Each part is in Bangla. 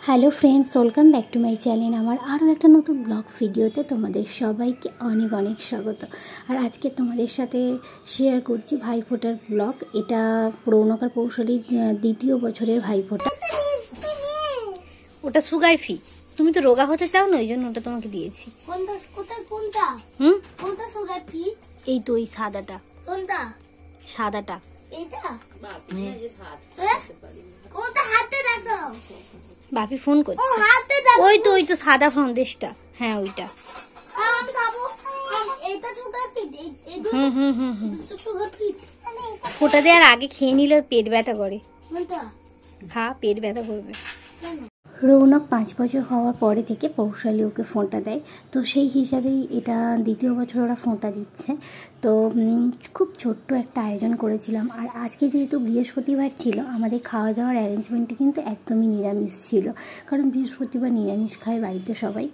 Hello friends, welcome back to my channel. আমার আরও একটা নতুন ব্লগ ভিডিওতে তোমাদের সবাইকে অনেক অনেক স্বাগত। আর আজকে তোমাদের সাথে শেয়ার করছি ভাইফোঁটার ব্লগ। এটা রৌনকার পৌশালীর দ্বিতীয় বছরের ভাইফোঁটা। ওটা সুগার ফ্রি। তুমি তো রোগা হতে চাও না, ওই জন্য ওটা তোমাকে দিয়েছি। এই তো ওই সাদাটা। কোনটা সাদাটা? এইটা। বাপি ফোন করছে। ওই তো সাদা সন্দেশটা। হ্যাঁ ওইটা। ওটা দিয়ে আর আগে খেয়ে নিলে পেট ব্যথা করে। খা, পেট ব্যথা করবে। রৌনক 5 বছর হওয়ার পরে থেকে পৌশালী ওকে ফোনটা দেয়, তো সেই হিসাবেই এটা দ্বিতীয় বছর ওরা ফোনটা দিচ্ছে। তো খুব ছোট্ট একটা আয়োজন করেছিলাম। আর আজকে যেহেতু বৃহস্পতিবার ছিল, আমাদের খাওয়া দাওয়ার অ্যারেঞ্জমেন্টটা কিন্তু একদমই নিরামিষ ছিল, কারণ বৃহস্পতিবার নিরামিষ খায় বাড়িতে সবাই।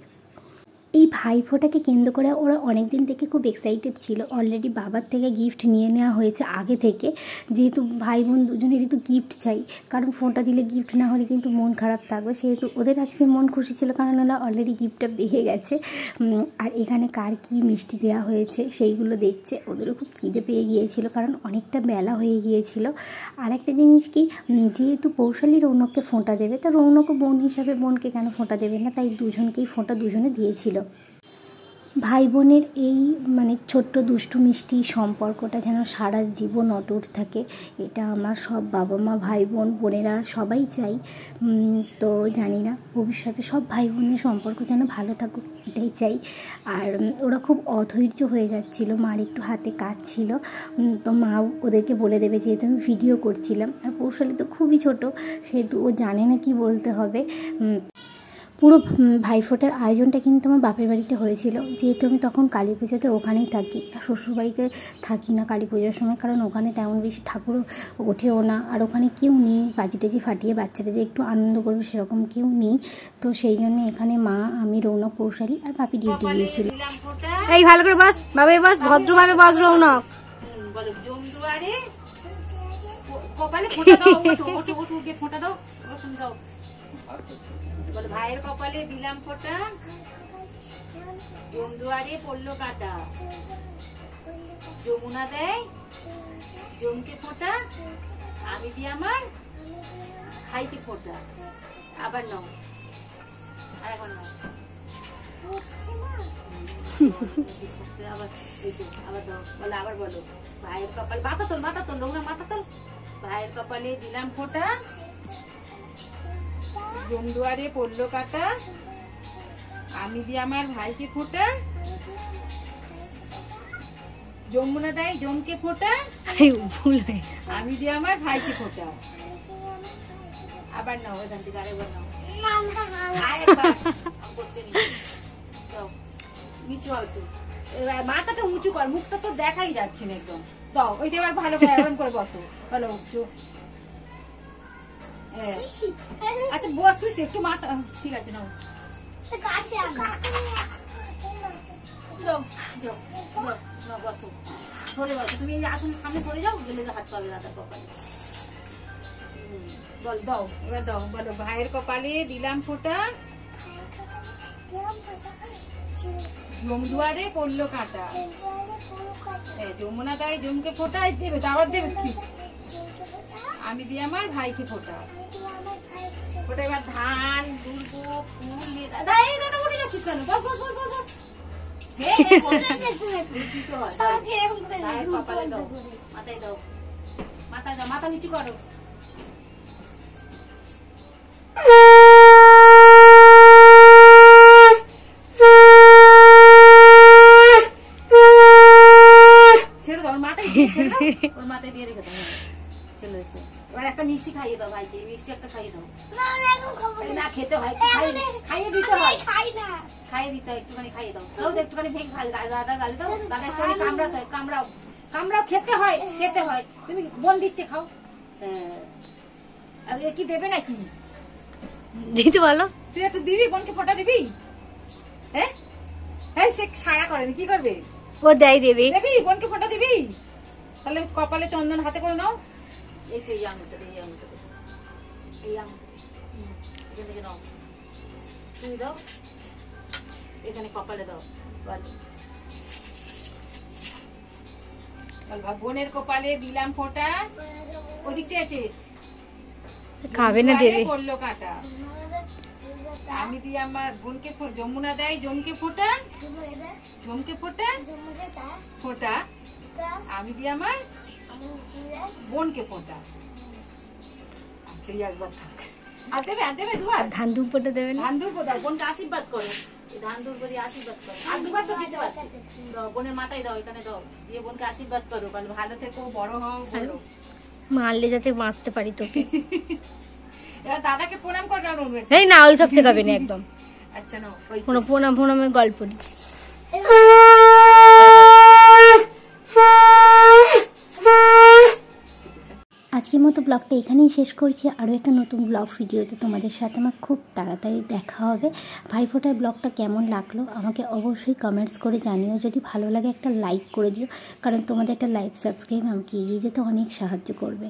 এই ভাইফোঁটাকে কেন্দ্র করে ওরা অনেক দিন থেকে খুব এক্সাইটেড ছিল। অলরেডি বাবার থেকে গিফট নিয়ে নেওয়া হয়েছে আগে থেকে, যেহেতু ভাই বোন দুজনেরই তো গিফট চাই, কারণ ফোনটা দিলে গিফট না হলে কিন্তু মন খারাপ থাকবে। সেহেতু ওদের আজকে মন খুশি ছিল, কারণ ওরা অলরেডি গিফটটা পেয়ে গেছে। আর এখানে কার কী মিষ্টি দেওয়া হয়েছে সেইগুলো দেখছে। ওদেরও খুব খিদে পেয়ে গিয়েছিল, কারণ অনেকটা বেলা হয়ে গিয়েছিল। আর একটা জিনিস কি, যেহেতু পৌশালী রৌনককে ফোঁটা দেবে, তো রৌনকও বোন হিসাবে বোনকে কেন ফোঁটা দেবে না, তাই দুজনকেই ফোঁটা দুজনে দিয়েছিল। ভাই বোনের এই ছোট্ট দুষ্টু মিষ্টি সম্পর্কটা যেন সারা জীবন অটুট থাকে, এটা আমার সব বাবা মা, ভাই বোন, বোনেরা সবাই চাই। তো জানি না, ভবিষ্যতে সব ভাই বোনের সম্পর্ক যেন ভালো থাকুক, এটাই চাই। আর ওরা খুব অধৈর্য হয়ে যাচ্ছিলো, মার একটু হাতে কাজ ছিল, তো মা ওদেরকে বলে দেবে, যেহেতু আমি ভিডিও করছিলাম। আর পৌশালী তো খুবই ছোট, সেহেতু ও জানে না কি বলতে হবে। পুরো ভাইফোঁটার আয়োজনটা কিন্তু আমার বাপের বাড়িতে হয়েছিল, যেহেতু আমি তখন কালী পুজোতে ওখানেই থাকি। আর শ্বশুরবাড়িতে থাকি না কালী পুজোর সময়, কারণ ওখানে তেমন বেশি ঠাকুর ওঠেও না, আর ওখানে কেউ নেই বাজি টাজি ফাটিয়ে বাচ্চাটা যে একটু আনন্দ করবে সেরকম কেউ নেই। তো সেই জন্য এখানে মা, আমি, রৌনক, পৌশালী আর বাপি ডিউটি গিয়েছিল। এই ভালো করে বাস বাবা, বাস ভদ্রভাবে বাস রৌনক। ভাইয়ের কপালে দিলাম ফোঁটা, জমদুয়ারে পড়লো কাটা, যমুনা দেয় জমকে ফোঁটা, আমি দি আমার ভাইকে ফোঁটা। আবার নাও, আর এখন নাও। আবার দাও, বলো, আবার বলো। ভাইয়ের কপাল, মাথা তোল, মাথা তোল, লোক না মাথা তোল। ভাইয়ের কপালে দিলাম ফোঁটা, জমদুয়ারে পড়লো কাটা, আমি দি আমার ভাইকে ফোঁটা, যমুনা দেয় জমকে ফোঁটা, আমি দি আমার ভাইকে ফোঁটা। আবার নাও, এখান থেকে আরেকবার নাও, নিচু হয়তো, মাথাটা উঁচু কর, মুখটা তো দেখাই যাচ্ছে না একদম। দাও, ওই এবার ভালো করে আরাম করে বসো, ভালো উঁচু। আচ্ছা বস, তুই একটু মাথা, ঠিক আছে নাও, বসো, সরে বসো। তুমি এই আসনের সামনে সরে যাও, গেলে হাত পাবে দাদার কপালে। বল, দাও, এবার দাও, বলো। ভাইয়ের কপালে দিলাম ফোঁটা, জমদুয়ারে পড়লো কাঁটা, যমুনা দেয় জমকে ফোঁটা, দেবে দাওয়াত দেবে কি, আমি দিই আমার ভাইকে ফোঁটা। ওটা এবার ধান, দুর্গো, ফুল নিয়ে দাদা উঠে যাচ্ছিস কেন? বস বস বস বস বস। কপালে দাও, মাথায় দাও, মাথায় দাও, মাথা নিচু করো। ছেড়ে দাও, মাথায় ছেড়ে দাও, ওর মাথায় দিয়ে রেখে দাও। চলে এসে এবার একটা মিষ্টি খাইয়ে দাও ভাইকে, মিষ্টি একটা খাইয়ে দাও। না খেতে হয়, খাইয়ে দিতে হয়, খাইয়ে দিতে হয়, একটুখানি খাইয়ে দাও। একটুখানি ভেঙে দাদা গালে দাও, দাদা একটুখানি কামড়াতে হয়, কামড়াও, কামড়াও, খেতে হয়, খেতে হয়। তুমি বোন দিচ্ছে, খাও। হ্যাঁ, কি দেবে নাকি দিতে বলো? তুই একটু দিবি, বোনকে ফোঁটা দিবি? হ্যাঁ, সে সারা করেনি, কি করবে? ও দেয়, দেবে, দেবি, বোনকে ফোঁটা দিবি? তাহলে কপালে চন্দন হাতে করে নাও। এই তো এই আঙুলটা, এই আঙুলটা, এই আঙুলটা এখান থেকে নাও, তুই দাও, এখানে কপালে দাও। বোনের কপালে দিলাম ফোঁটা, ওদিক চেয়েছে, খাবে না দেবে, পড়লো কাঁটা। আমি দিই আমার বোনকে, যমুনা দেয় জমকে ফোঁটা, ঝমকে ফোঁটা, ফোঁটা আমি দিই আমার বোনকে ফোঁটা। আচ্ছা একবার থাক, আর দেবে, আর দেবে দুবার, ধান ধুপ ফোঁটা দেবে না, ধান ধুপ দাও, বোনকে আশীর্বাদ করো, ধান ধুপ দিয়ে আশীর্বাদ করো, আর দুবার তো দিতে পারছি, দাও বোনের মাথায় দাও, এখানে দাও, দিয়ে বোনকে আশীর্বাদ করো, ভালো থেকো, বড় হও, বলো। মারলে যাতে মারতে পারি তোকে। এবার দাদাকে প্রণাম কর, নাও অনুরোধ। এই না, ওই সব শেখাবে না একদম। আচ্ছা নাও, কোনো প্রণাম ফোনামের গল্প নেই। আজকের মতো ব্লগটা এখানেই শেষ করছি। আরও একটা নতুন ব্লগ ভিডিওতে তোমাদের সাথে আমার খুব তাড়াতাড়ি দেখা হবে। ভাইফোঁটার ব্লগটা কেমন লাগলো আমাকে অবশ্যই কমেন্টস করে জানিও। যদি ভালো লাগে একটা লাইক করে দিও, কারণ তোমাদের একটা লাইক সাবস্ক্রাইব আমাকে এগিয়ে যেতে অনেক সাহায্য করবে।